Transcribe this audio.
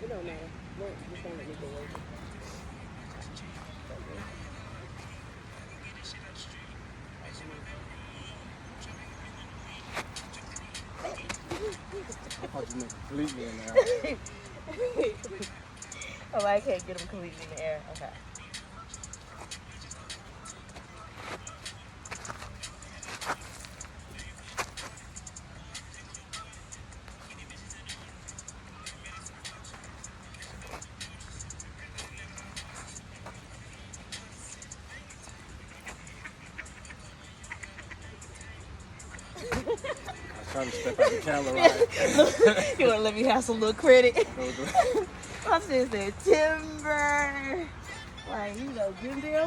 It don't matter. Look, just don't let me go away. I thought you meant completely in there. Oh, I can't get them completely in the air. Okay. I was trying to step out the camera right. You want to let me have some little credit? I just said timber. Like, you know, good deal.